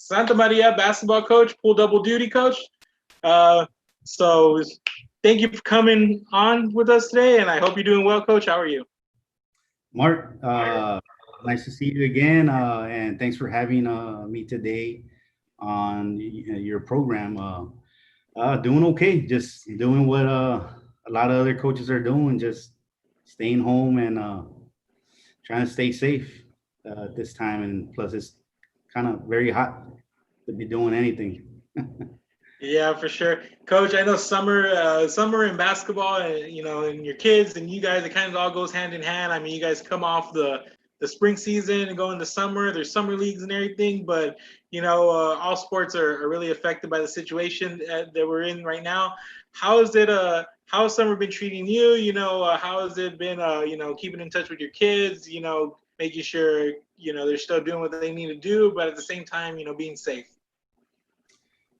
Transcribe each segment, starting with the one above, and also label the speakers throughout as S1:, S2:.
S1: Santa Maria basketball coach, pool double duty coach. So thank you for coming on with us today, and I hope you're doing well, Coach. How are you?
S2: Mark, nice to see you again, and thanks for having me today on your program. Doing okay, just doing what a lot of other coaches are doing, just staying home and trying to stay safe this time. And plus, it's kind of very hot to be doing anything.
S1: Yeah, for sure, Coach. I know summer in basketball, and and your kids and you guys, it kind of all goes hand in hand. I mean, you guys come off the spring season and go into summer. There's summer leagues and everything, but all sports are really affected by the situation that we're in right now. How is it? How has summer been treating you? How has it been? Keeping in touch with your kids. Making sure they're still doing what they need to do, but at the same time, being safe.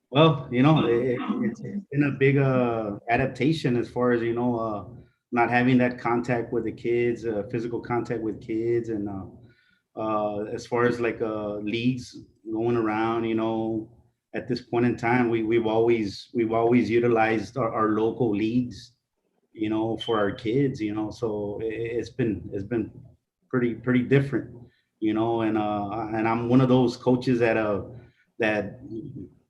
S2: Well, it's been a big adaptation as far as not having that contact with the kids, physical contact with kids, and as far as like leagues going around, at this point in time, we've always utilized our local leagues, for our kids, so it's been pretty different, and I'm one of those coaches that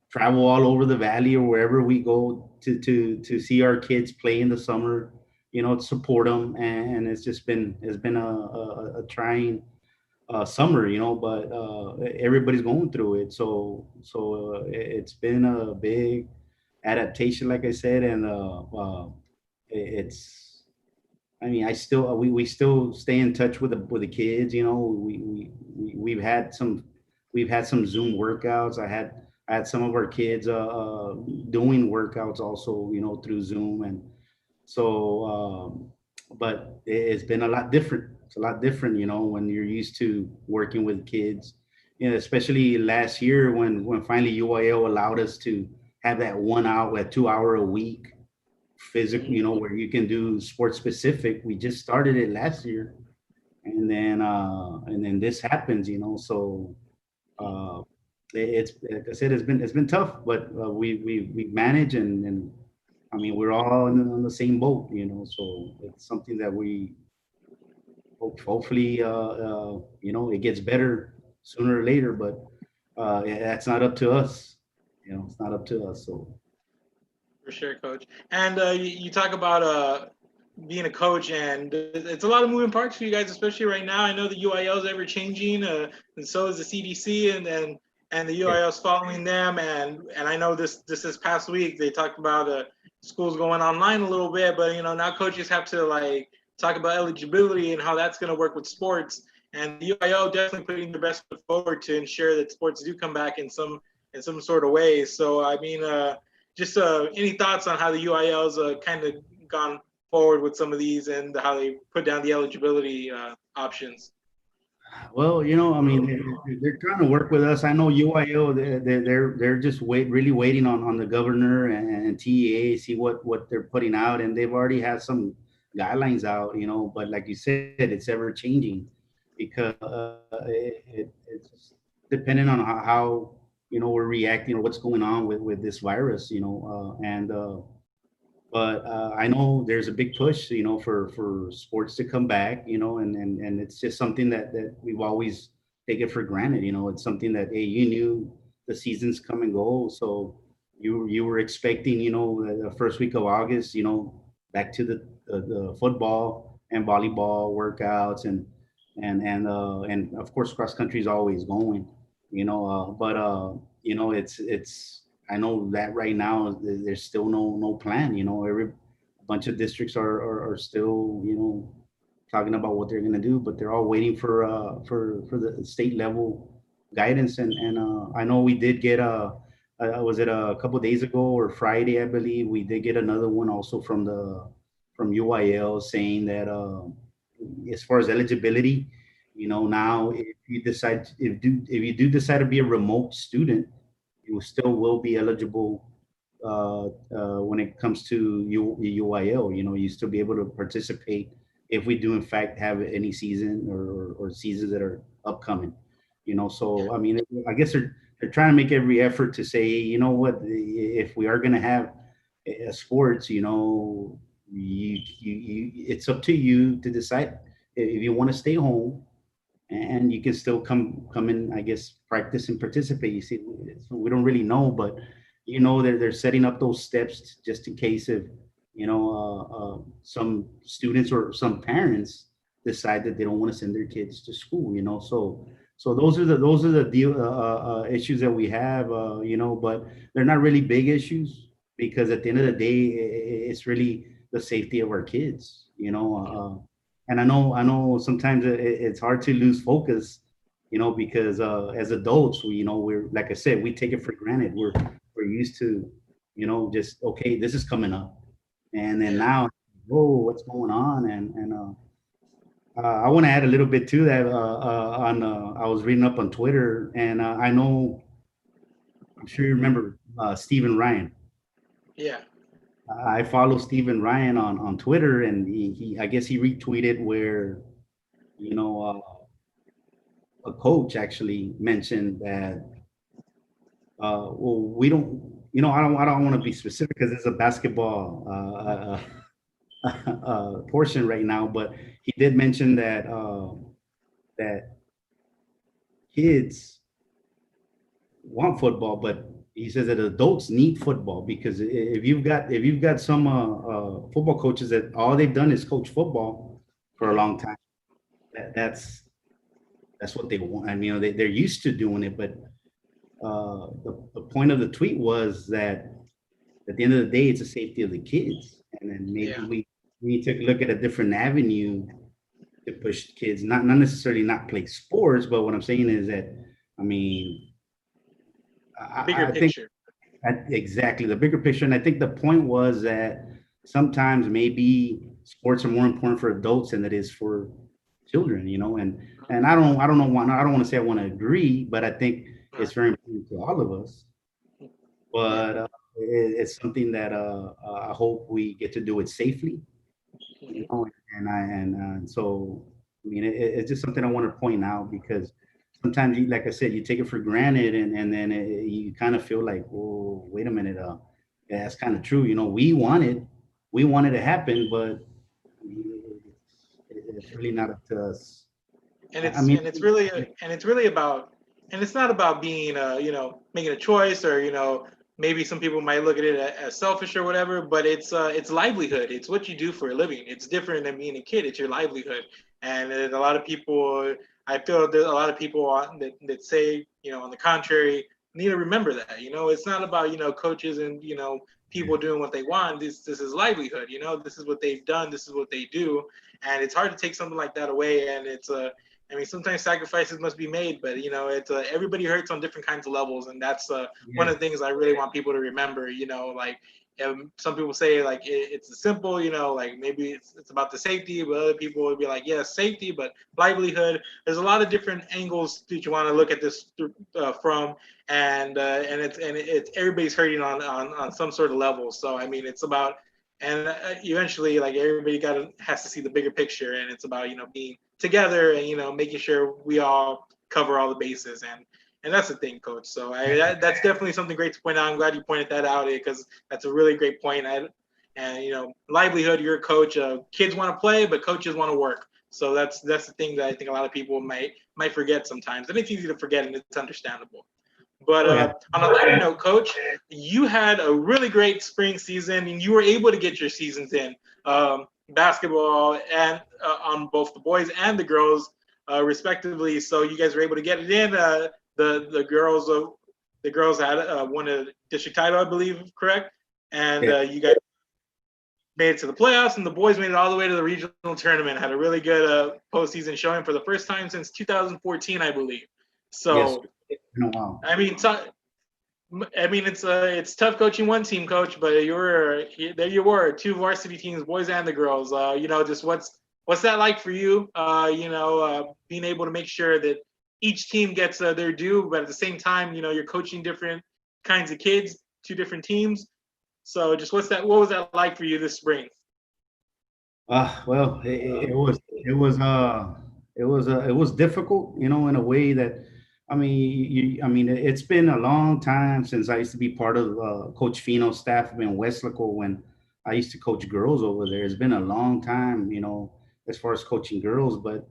S2: travel all over the valley or wherever we go to see our kids play in the summer, to support them, and it's been a trying summer, but everybody's going through it, so it's been a big adaptation, like I said, and it's I mean, I still we still stay in touch with the kids. We've had some Zoom workouts. I had some of our kids doing workouts also, through Zoom, and so but it's been a lot different. It's a lot different, when you're used to working with kids, especially last year when finally UIL allowed us to have that 1 hour, 2 hour a week physical, where you can do sports specific. We just started it last year, and then this happens, so uh, it's like I said, it's been tough, but we manage, and I mean we're all on the same boat, so it's something that we hopefully it gets better sooner or later, but yeah, that's not up to us, it's not up to us, so.
S1: For sure, Coach. And you talk about being a coach, and it's a lot of moving parts for you guys, especially right now. I know the UIL is ever changing, and so is the CDC, and the
S2: Yeah.
S1: UIL is following them. And I know this past week they talked about schools going online a little bit, but now coaches have to like talk about eligibility and how that's going to work with sports. And the UIL definitely putting their best foot forward to ensure that sports do come back in some sort of way. So I mean. Just any thoughts on how the UIL's kind of gone forward with some of these and how they put down the eligibility options?
S2: Well, I mean, they're trying to work with us. I know UIO, they're just really waiting on the governor and TEA, see what they're putting out, and they've already had some guidelines out, but like you said, it's ever changing because it's depending on how we're reacting or what's going on with this virus, and but I know there's a big push, for sports to come back, and it's just something that we've always taken for granted. It's something that, hey, you knew the seasons come and go, so you were expecting, the first week of August, back to the football and volleyball workouts, and of course cross country is always going, but it's I know that right now there's still no plan. Every bunch of districts are still talking about what they're going to do, but they're all waiting for the state level guidance. And I know we did get was it a couple of days ago or Friday, I believe we did get another one also from UIL saying that as far as eligibility, now if you do decide to be a remote student, you still will be eligible when it comes to UIL. You still be able to participate if we do in fact have any season or seasons that are upcoming. So I mean, I guess they're trying to make every effort to say, you know what, if we are going to have sports, it's up to you to decide if you want to stay home, and you can still come in, I guess, practice and participate. You see, so we don't really know, but they're setting up those steps just in case if some students or some parents decide that they don't want to send their kids to school. So those are the deal issues that we have. But they're not really big issues, because at the end of the day, it's really the safety of our kids. And I know sometimes it's hard to lose focus, because as adults, we're, like I said, we take it for granted. We're used to, just, okay, this is coming up, and then now, whoa, what's going on? And I want to add a little bit to that. I was reading up on Twitter, and I know, I'm sure you remember Stephen Ryan.
S1: Yeah.
S2: I follow Stephen Ryan on Twitter, and I guess he retweeted where, you know, a coach actually mentioned that, well, we don't, I don't want to be specific because it's a basketball portion right now, but he did mention that kids want football, but he says that adults need football, because if you've got some football coaches that all they've done is coach football for a long time, that's what they want. I mean, they're used to doing it, but the point of the tweet was that at the end of the day, it's the safety of the kids, and then maybe
S1: Yeah.
S2: we need to look at a different avenue to push kids, not necessarily not play sports, but what I'm saying is that, I mean,
S1: Bigger
S2: I think
S1: picture.
S2: exactly the bigger picture, and I think the point was that sometimes maybe sports are more important for adults than it is for children, and I don't know, I don't want to say I want to agree, but I think it's very important to all of us.
S1: Yeah.
S2: But it's something that I hope we get to do it safely, and so, I mean, it's just something I want to point out, because sometimes, like I said, you take it for granted, and then you kind of feel like, oh, wait a minute, yeah, that's kind of true. We wanted to happen, but it's really not up to us.
S1: and
S2: I
S1: it's
S2: mean,
S1: and it's really and it's really about, and it's not about being making a choice, or maybe some people might look at it as selfish or whatever, but it's livelihood. It's what you do for a living. It's different than being a kid. It's your livelihood. And a lot of people, I feel there's a lot of people that say, on the contrary, need to remember that. It's not about coaches and people doing what they want. This is livelihood. This is what they've done. This is what they do. And it's hard to take something like that away. And it's I mean, sometimes sacrifices must be made, but it's everybody hurts on different kinds of levels, and that's one
S2: yeah,
S1: of the things I really want people to remember. Like, some people say like it's simple, like maybe it's about the safety, but other people would be like, yes, safety, but livelihood. There's a lot of different angles that you want to look at this from, and it's everybody's hurting on some sort of level. So I mean, it's about, and eventually, like, everybody has to see the bigger picture, and it's about being together, and making sure we all cover all the bases, and that's the thing, coach. So that's definitely something great to point out. I'm glad you pointed that out, because that's a really great point. And livelihood, you're a coach. Kids want to play, but coaches want to work. So that's the thing that I think a lot of people might forget sometimes, and it's easy to forget, and it's understandable. But
S2: oh yeah,
S1: on a lighter note, coach, you had a really great spring season, and you were able to get your seasons in basketball, and on both the boys and the girls, respectively. So you guys were able to get it in. The girls had won a district title, I believe, correct? And
S2: yeah,
S1: you guys made it to the playoffs, and the boys made it all the way to the regional tournament. Had a really good postseason showing for the first time since 2014, I believe.
S2: yes,
S1: So
S2: wow.
S1: I mean, it's tough coaching one team, coach, but there you were, two varsity teams, boys and the girls. Just what's that like for you? Being able to make sure that each team gets their due, but at the same time, you're coaching different kinds of kids, two different teams. So just what was that like for you this spring?
S2: Well, it was difficult, in a way that I mean, I mean, it's been a long time since I used to be part of Coach Fino's staff in Westlaco when I used to coach girls over there. It's been a long time, as far as coaching girls. But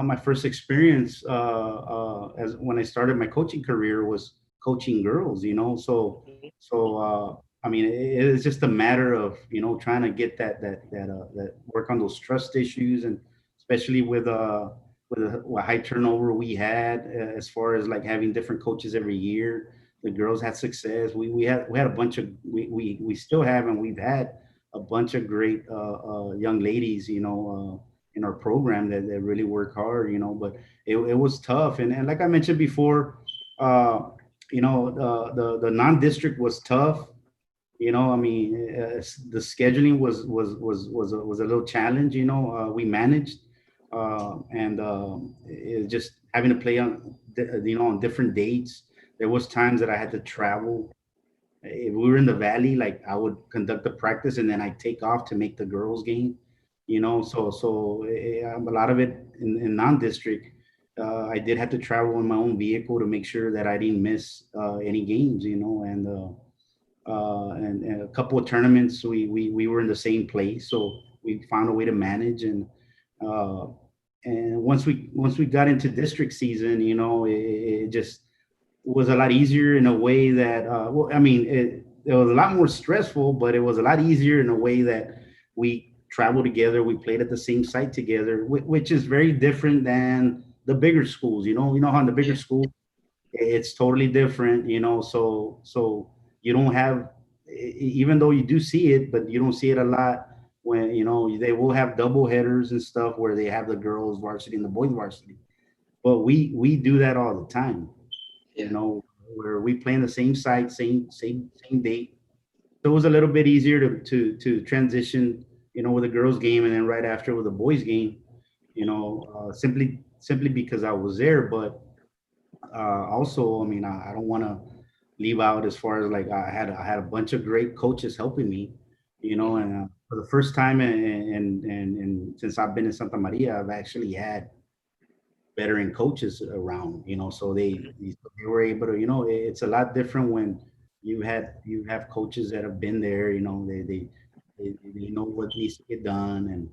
S2: my first experience as when I started my coaching career was coaching girls. I mean, it's just a matter of trying to get that work on those trust issues, and especially with a high turnover we had as far as like having different coaches every year. The girls had success. We had a bunch of we still have, and we've had a bunch of great young ladies, in our program that really work hard, but it was tough. And like I mentioned before, the non-district was tough. I mean, the scheduling was a little challenge. We managed, and it just having to play on different dates. There was times that I had to travel. If we were in the valley, like I would conduct the practice and then I take off to make the girls game. A lot of it in non-district. I did have to travel in my own vehicle to make sure that I didn't miss any games. And a couple of tournaments we were in the same place, so we found a way to manage. Uh, and once we got into district season, it just was a lot easier in a way that well, I mean, it was a lot more stressful, but it was a lot easier in a way that we traveled together, we played at the same site together, which is very different than the bigger schools. How in the bigger
S1: Yeah.
S2: school it's totally different, so you don't have, even though you do see it, but you don't see it a lot when, they will have double headers and stuff where they have the girls varsity and the boys varsity. But we do that all the time, you
S1: Yeah.
S2: know, where we play in the same site, same date. So it was a little bit easier to transition, with a girls game and then right after with a boys game, simply because I was there. But also, I mean, I don't want to leave out as far as like I had a bunch of great coaches helping me,
S1: Mhm.
S2: and for the first time in since I've been in Santa Maria, I've actually had veteran coaches around, so they were able to, it's a lot different when you have coaches that have been there, they know what needs to get done. And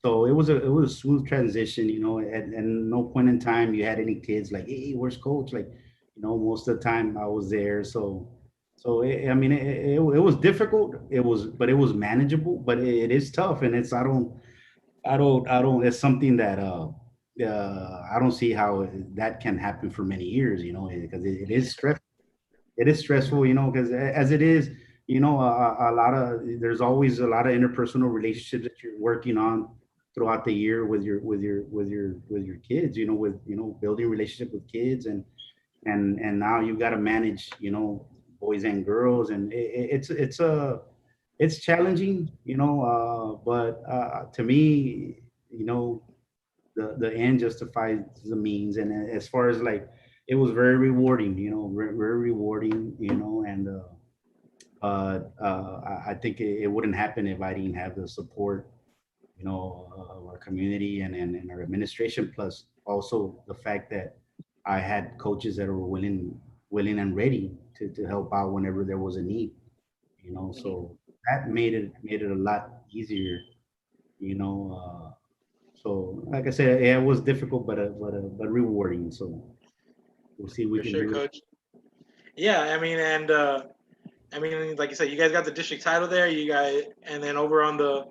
S2: so it was a smooth transition, and no point in time you had any kids like, hey, where's coach? Like, most of the time I was there. So I mean, it was difficult. But it was manageable. But it is tough, and I don't. It's something that I don't see how that can happen for many years, because it is stress. It is stressful, because as it is, a lot of there's always a lot of interpersonal relationships that you're working on throughout the year with your kids, building relationship with kids, and now you've got to manage, boys and girls, and it's challenging, but to me, the end justifies the means. And as far as like, it was very rewarding, very rewarding, and I think it wouldn't happen if I didn't have the support, of our community and our administration, plus also the fact that I had coaches that were willing and ready to help out whenever there was a need,
S1: Mhm.
S2: so that made it a lot easier, you know. So, like I said, yeah, it was difficult, but rewarding. So we'll see if we
S1: For
S2: can
S1: sure,
S2: do it.
S1: coach. Yeah, I mean, and I mean, like you said, you guys got the district title there. You guys, and then over on the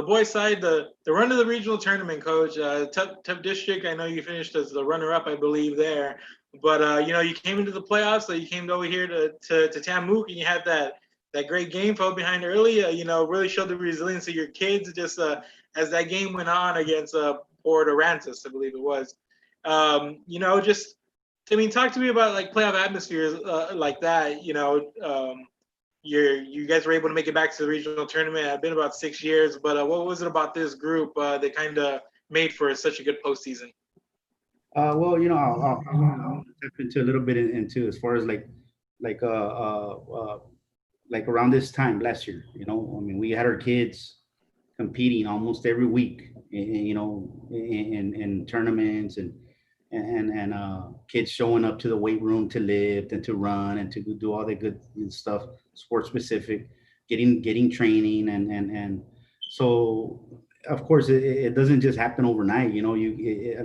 S1: boys' side, the run of the regional tournament, coach. Tough district. I know you finished as the runner up, I believe there. But you came into the playoffs, so you came over here to Tamook, and you had that great game, fell behind early. Really showed the resilience of your kids. Just as that game went on against Port Aransas, I believe it was. Just I mean, talk to me about like playoff atmospheres like that. You guys were able to make it back to the regional tournament. It's been about 6 years, but what was it about this group that kind of made for such a good postseason?
S2: Well, I want to tap into a little bit into as far as like like around this time last year. I mean, we had our kids competing almost every week, in tournaments, and kids showing up to the weight room to lift and to run and to do all the good stuff, sports specific, getting training and so of course it doesn't just happen overnight. You know,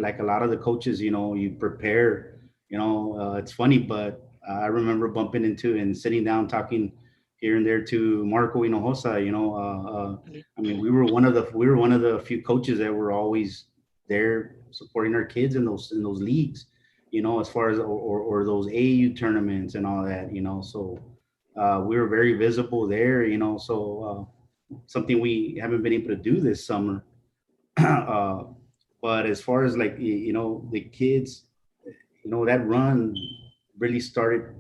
S2: like a lot of the coaches, you know, you prepare. You know, it's funny, but I remember bumping into and sitting down talking here and there to Marco Hinojosa. You know, I mean, we were one of the few coaches that were always there supporting our kids in those leagues, you know, as far as or those AU tournaments and all that, you know. So we were very visible there, you know. So something we haven't been able to do this summer. uh, but as far as like you know the kids, you know, that run really started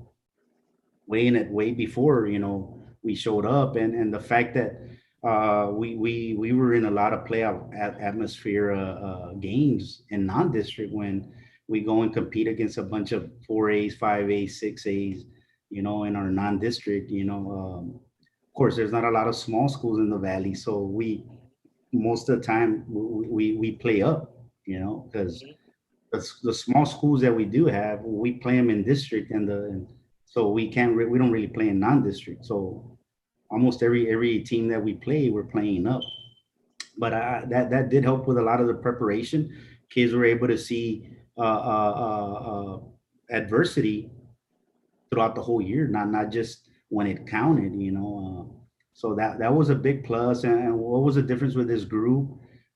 S2: way before, you know, we showed up, and the fact that we were in a lot of playoff atmosphere games in non-district when we go and compete against a bunch of 4As, 5As, 6As, you know, in our non-district, you know. Of course, there's not a lot of small schools in the valley, so we most of the time we play up, you know, because the small schools that we do have, we play them in district, and so we don't really play in non-district. So almost every team that we play, we're playing up. But that did help with a lot of the preparation. Kids were able to see adversity throughout the whole year, not just when it counted, you know. So that was a big plus. And what was the difference with this group?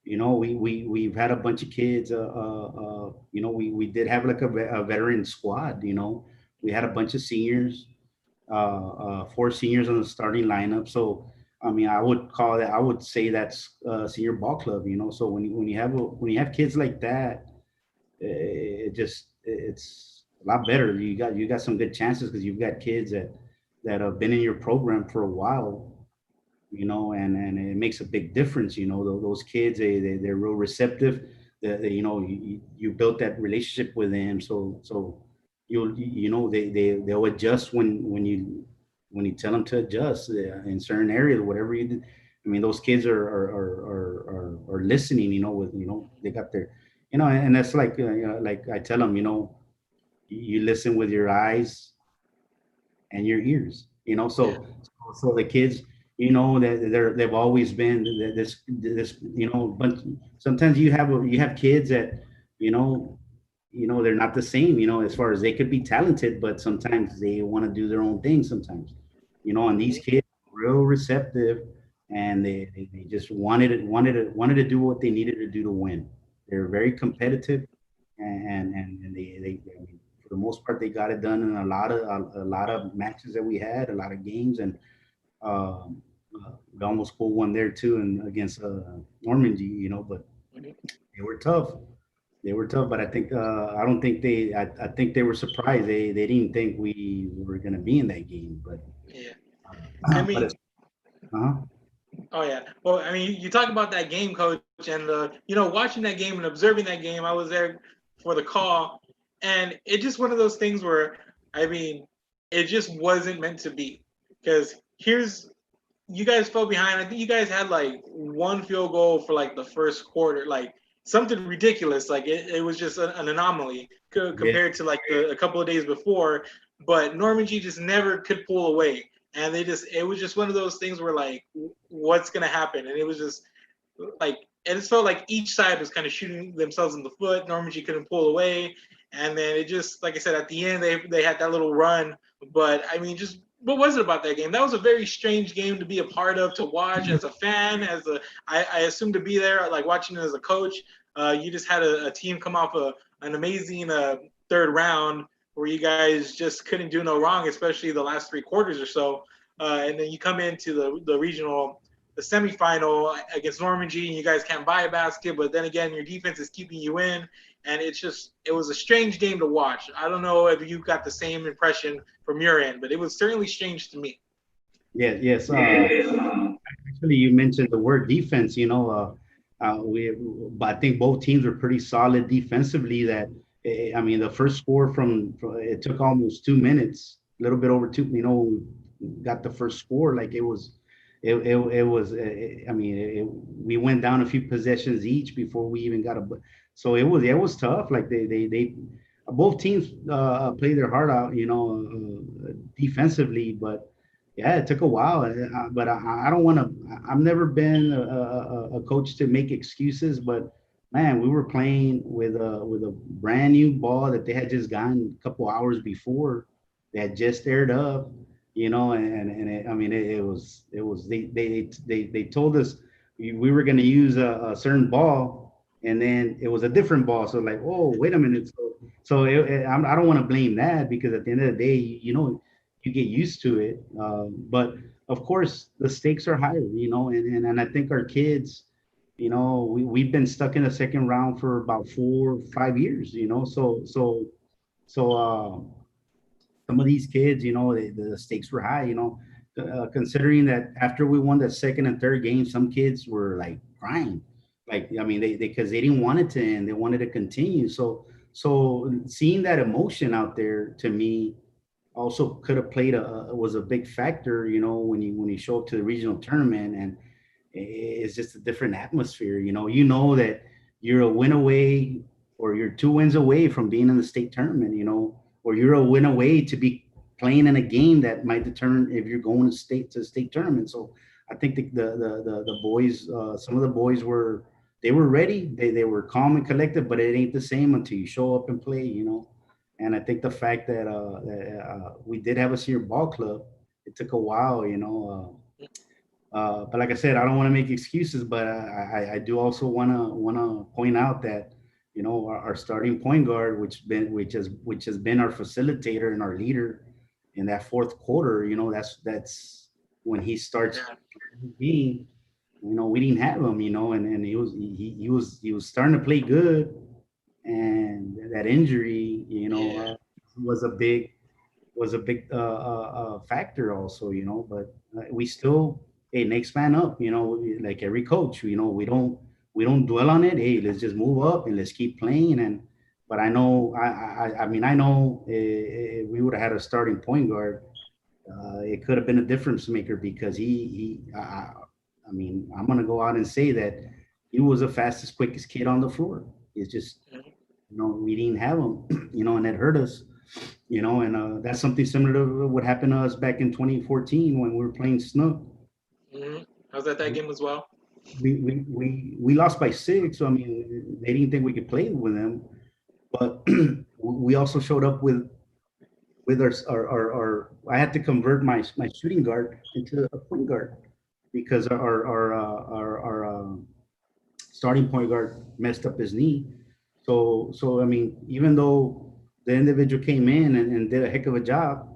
S2: You know, we've had a bunch of kids. You know, we did have like a veteran squad. You know, we had a bunch of seniors, four seniors on the starting lineup. So I mean, I would say that's senior ball club. You know, so when you have kids like that, it's a lot better. You got some good chances because you've got kids that have been in your program for a while, you know, and it makes a big difference. You know, those kids, they're real receptive. You know, you built that relationship with them, so you know they'll adjust when you tell them to adjust in certain areas, whatever you do. I mean, those kids are listening. You know, with you know they got their, you know, and that's like you know, like I tell them, you know, you listen with your eyes and your ears, you know.
S1: Yeah.
S2: So the kids, you know, that they've always been this, you know. But sometimes you have kids that, you know, they're not the same, you know, as far as they could be talented, but sometimes they want to do their own thing sometimes, you know. And these kids were real receptive, and they just wanted to do what they needed to do to win. They're very competitive, and I mean, for the most part, they got it done in a lot of matches that we had, a lot of games. And um, we almost pulled one there too, and against Normandy, you know. But they were tough. They were tough, but I don't think I think they were surprised. They didn't think we were going to be in that game. But
S1: Yeah. I
S2: but it's
S1: mean,
S2: uh
S1: oh yeah. Well, I mean, you talk about that game, coach, and you know, watching that game and observing that game. I was there for the call, and it's just one of those things where, I mean, it just wasn't meant to be. Because here's you guys fell behind. I think you guys had like one field goal for like the first quarter, like something ridiculous. Like it was just an anomaly
S2: yeah,
S1: compared to like a couple of days before. But Normandy just never could pull away, and it was just one of those things where like, what's gonna happen? And it was just like it just felt like each side was kind of shooting themselves in the foot. Normandy couldn't pull away, and then it just like I said at the end they had that little run. But I mean, just what was it about that game? That was a very strange game to be a part of, to watch as a fan, I assume to be there, like watching it as a coach. You just had a team come off an amazing third round where you guys just couldn't do no wrong, especially the last three quarters or so. And then you come into the regional, the semifinal against Normandy, and you guys can't buy a basket. But then again, your defense is keeping you in, and it was a strange game to watch. I don't know if you got the same impression from your end, but it was certainly strange to me.
S2: yeah, yes. Actually, you mentioned the word defense. You know, but I think both teams were pretty solid defensively. I mean, the first score from it took almost 2 minutes, a little bit over two. You know, got the first score like it was. I mean, we went down a few possessions each before we even got it was tough. Like they both teams played their heart out, defensively, but yeah, it took a while. But I don't want to. I've never been a coach to make excuses, but man, we were playing with a brand new ball that they had just gotten a couple hours before. They had just aired up, I mean, it was they told us we were going to use a certain ball, and then it was a different ball. So like, oh, wait a minute. I don't want to blame that, because at the end of the day, you get used to it. But of course, the stakes are higher, and I think our kids, we've been stuck in the second round for about 4 or 5 years, so some of these kids, the stakes were high, considering that after we won the second and third game, some kids were like crying. Like, I mean, because they didn't want it to end, they wanted to continue. So seeing that emotion out there, to me, also could have played was a big factor, when you show up to the regional tournament, and it's just a different atmosphere. You know that you're a win away, or you're 2 wins away from being in the state tournament, or you're a win away to be playing in a game that might determine if you're going to state tournament. So I think the boys, some of the boys were ready. They were calm and collected, but it ain't the same until you show up and play. And I think the fact that we did have a senior ball club, it took a while. But like I said, I don't want to make excuses, but I do also want to point out that our starting point guard, which has been our facilitator and our leader in that fourth quarter. That's when he starts
S1: Yeah.
S2: being. We didn't have him. And he was starting to play good, and that injury,
S1: Yeah.
S2: was a big factor also, but we still, hey, next man up, like every coach, we don't dwell on it. Hey, let's just move up and let's keep playing. But I know, I mean, I know, if we would have had a starting point guard, it could have been a difference maker, because I mean, I'm gonna go out and say that he was the fastest, quickest kid on the floor. It's just,
S1: Mhm.
S2: we didn't have him, and that hurt us, and that's something similar to what happened to us back in 2014 when we were playing Snook.
S1: Mhm. I was at that game as well.
S2: We lost by 6, so I mean, they didn't think we could play with them, but we also showed up with our I had to convert my shooting guard into a point guard, because our starting point guard messed up his knee. So I mean, even though the individual came in and did a heck of a job,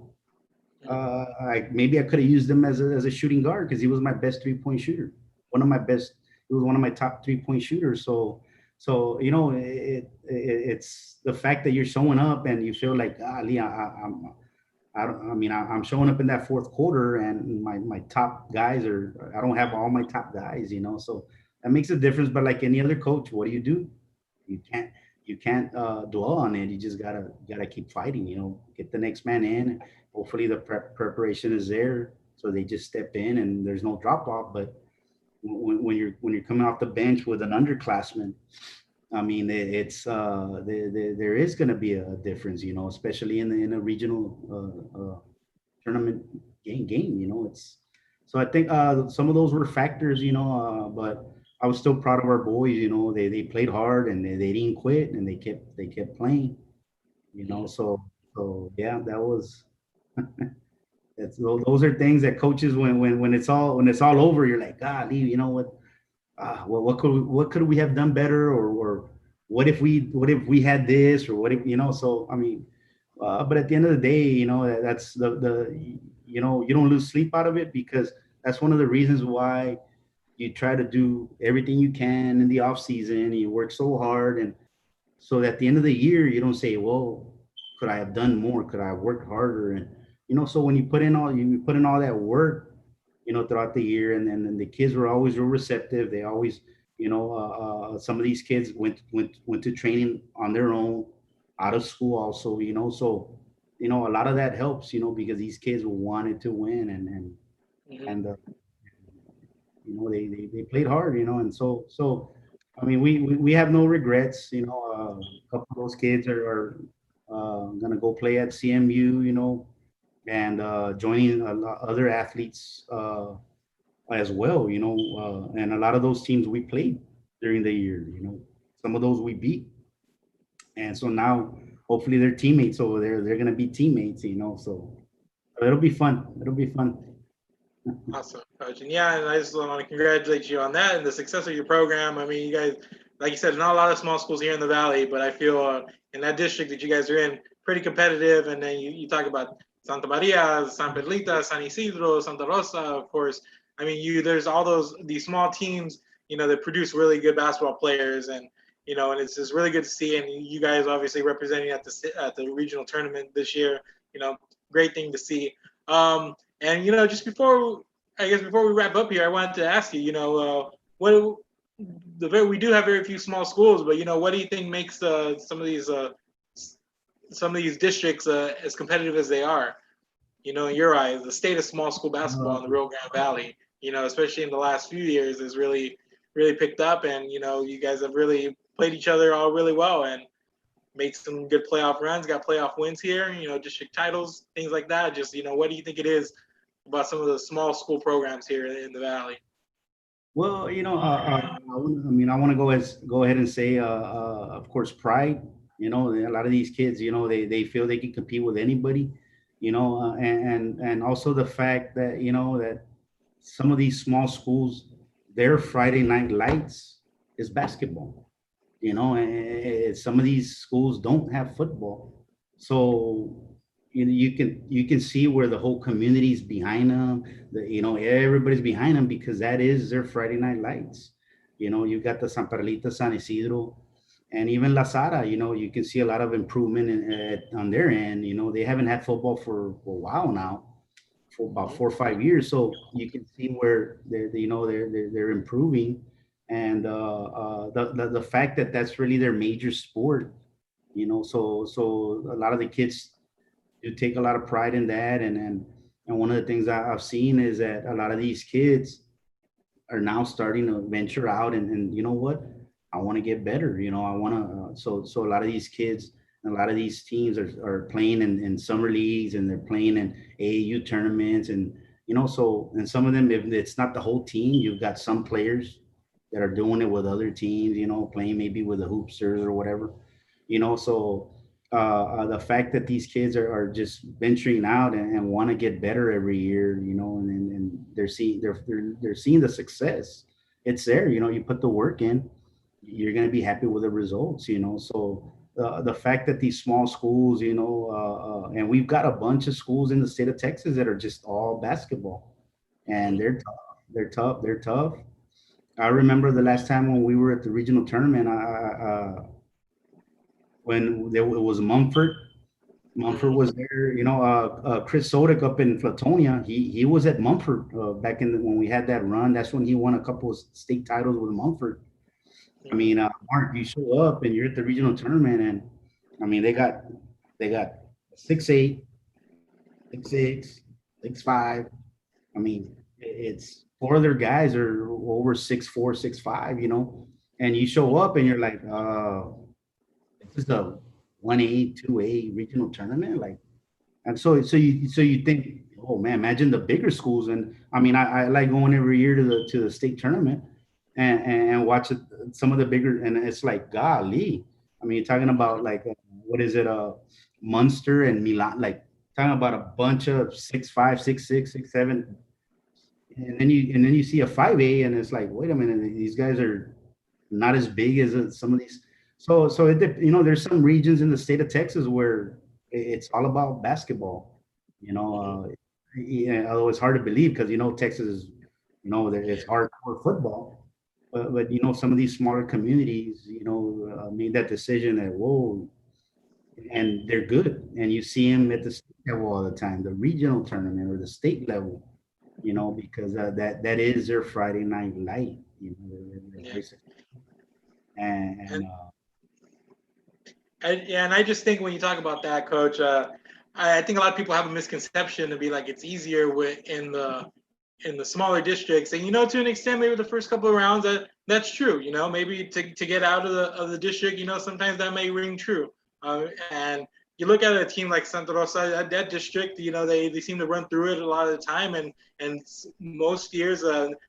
S1: Mhm.
S2: maybe I could have used him as a shooting guard, because he was my best 3 point shooter, one of my best. He was one of my top 3 point shooters. So it's the fact that you're showing up and you feel like, Ali, I don't. I mean, I'm showing up in that fourth quarter, and my top guys are. I don't have all my top guys, so that makes a difference. But like any other coach, what do? You can't you can't dwell on it. You just gotta keep fighting. Get the next man in. Hopefully the preparation is there, so they just step in and there's no drop off. But when you're coming off the bench with an underclassman, I mean, there is going to be a difference, especially in a regional tournament game. It's so I think some of those were factors, but I was still proud of our boys. They played hard, and they didn't quit, and they kept playing.
S1: Mhm.
S2: So yeah, those are things that coaches, when it's all over, you're like, God, you know what? Well, what could we have done better, or what if we had this, or what if, so I mean, but at the end of the day, that's the you don't lose sleep out of it, because that's one of the reasons why you try to do everything you can in the off season. You work so hard, and so at the end of the year, you don't say, well, could I have done more? Could I have worked harder? And so when you put in all that work, throughout the year, and then the kids were always real receptive. They always, some of these kids went to training on their own, out of school also. So a lot of that helps, because these kids wanted to win,
S1: Mhm.
S2: and they played hard, and so I mean, we have no regrets. A couple of those kids are gonna go play at CMU. And joining other athletes as well. And a lot of those teams we played during the year. Some of those we beat, and so now hopefully they're teammates over there. They're gonna be teammates. So it'll be fun. It'll be fun.
S1: Awesome, Coach. And yeah, and I just want to congratulate you on that and the success of your program. I mean, you guys, like you said, not a lot of small schools here in the Valley, but I feel in that district that you guys are in, pretty competitive. And then you talk about Santa Maria, San Pedrita, San Isidro, Santa Rosa, of course. I mean, there's all these small teams, that produce really good basketball players, and and it's just really good to see. And you guys obviously representing at the regional tournament this year, great thing to see. And just before we wrap up here, I wanted to ask you, what we do have very few small schools, but what do you think makes some of these districts as competitive as they are? In your eyes, the state of small school basketball in the Rio Grande Valley, especially in the last few years, has really, really picked up, and you guys have really played each other all really well and made some good playoff runs, got playoff wins here, district titles, things like that. Just what do you think it is about some of the small school programs here in the Valley?
S2: Well, I want to go ahead and say, of course, pride. A lot of these kids, they feel they can compete with anybody. And also the fact that that some of these small schools, their Friday night lights is basketball. And some of these schools don't have football, so you can see where the whole community's behind them. Everybody's behind them because that is their Friday night lights. You got the San Perlita, San Isidro, and even La Sara. You can see a lot of improvement on their end. They haven't had football for a while now, for about 4 or 5 years. So you can see where they're improving, and the fact that that's really their major sport. So a lot of the kids do take a lot of pride in that, and one of the things I've seen is that a lot of these kids are now starting to venture out, and you know what, I want to get better. I want to so a lot of these kids and a lot of these teams are playing in summer leagues, and they're playing in AAU tournaments, and so, and some of them, if it's not the whole team, you've got some players that are doing it with other teams, playing maybe with the hoopsters or whatever. So the fact that these kids are just venturing out and want to get better every year, and they're seeing the success. It's there. You put the work in, you're going to be happy with the results. So the fact that these small schools, and we've got a bunch of schools in the state of Texas that are just all basketball, and they're tough. They're tough. They're tough. I remember the last time when we were at the regional tournament, when it was Mumford. Mumford
S1: Mm-hmm.
S2: was there. Chris Sodick up in Flatonia. He was at Mumford back when we had that run. That's when he won a couple of state titles with Mumford. I mean, Mark, you show up and you're at the regional tournament, and I mean they got 6'8", 6'6", 6'5". I mean, it's four other guys are over 6'4", 6'5", and you show up and you're like, this is a 1A, 2A regional tournament, like, and so you think, oh man, imagine the bigger schools. And I mean, I like going every year to the state tournament, and watch some of the bigger, and it's like, golly, I mean, you're talking about like what is it, Munster and Milan, like talking about a bunch of 6'5", 6'6", 6'7", and then you see a 5A, and it's like, wait a minute, these guys are not as big as some of these. So there's some regions in the state of Texas where it's all about basketball. Yeah, although it's hard to believe because Texas is, that it's hardcore football, but some of these smaller communities, made that decision that, whoa, and they're good, and you see them at the state level all the time, the regional tournament or the state level, because that is their Friday night light. They're
S1: Yeah.
S2: very and, and
S1: And
S2: uh,
S1: yeah, and I just think when you talk about that, Coach, I think a lot of people have a misconception to be like it's easier in the in the smaller districts. And to an extent, maybe the first couple of rounds, that's true. Maybe to get out of the district, sometimes that may ring true. And you look at a team like Santa Rosa, that district, they seem to run through it a lot of the time, and most years,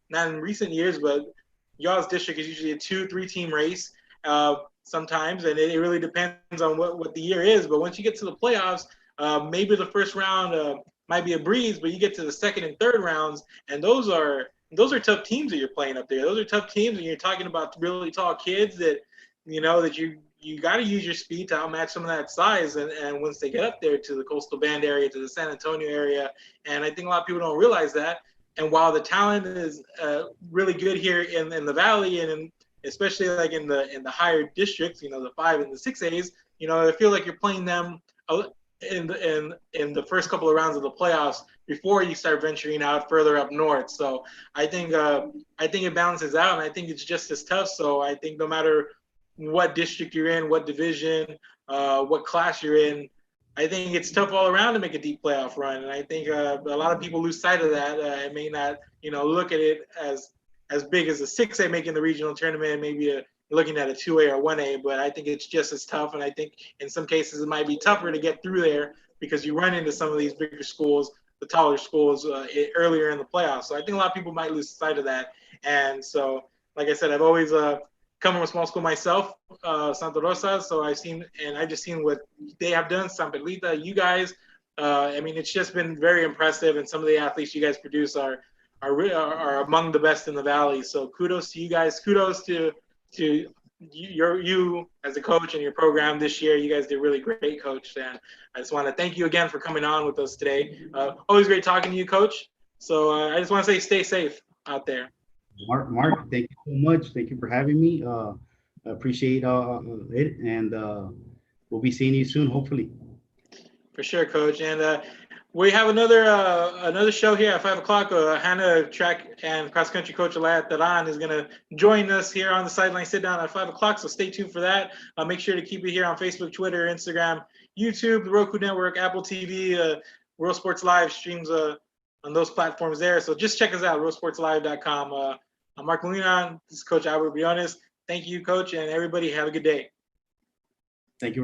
S1: not in recent years, but y'all's district is usually a 2-3 team race sometimes, and it really depends on what the year is. But once you get to the playoffs, maybe the first round might be a breeze, but you get to the second and third rounds, and those are tough teams that you're playing up there. Those are tough teams, and you're talking about really tall kids that that you got to use your speed to outmatch some of that size. And once they get up there to the Coastal Bend area, to the San Antonio area, and I think a lot of people don't realize that. And while the talent is really good here in the Valley, and especially like in the higher districts, the 5 and the 6As, I feel like you're playing them in the first couple of rounds of the playoffs before you start venturing out further up north. So I think it balances out, and I think it's just as tough. So I think no matter what district you're in, what division, what class you're in, I think it's tough all around to make a deep playoff run. And I think a lot of people lose sight of that and may not, look at it as big as a 6A making the regional tournament, maybe looking at a 2A or 1A, but I think it's just as tough. And I think in some cases it might be tougher to get through there because you run into some of these bigger schools, the taller schools earlier in the playoffs. So I think a lot of people might lose sight of that. And so, like I said, I've always come from a small school myself, Santa Rosa. So I've just seen what they have done, San Pedrito, you guys. I mean, it's just been very impressive. And some of the athletes you guys produce are among the best in the Valley. So kudos to you guys. Kudos to you as a coach and your program this year. You guys did really great, Coach. And I just want to thank you again for coming on with us today. Always great talking to you, Coach. So I just want to say stay safe out there.
S2: Mark, thank you so much. Thank you for having me. I appreciate it, and we'll be seeing you soon, hopefully.
S1: For sure, Coach. And we have another show here at 5 o'clock. Hannah, track and cross country coach Alaya Taran, is going to join us here on the Sideline Sit Down at 5 o'clock. So stay tuned for that. Make sure to keep it here on Facebook, Twitter, Instagram, YouTube, the Roku Network, Apple TV, World Sports Live streams on those platforms there. So just check us out, worldsportslive.com. I'm Mark Molina. This is Coach Albert Briones. Thank you, Coach, and everybody have a good day.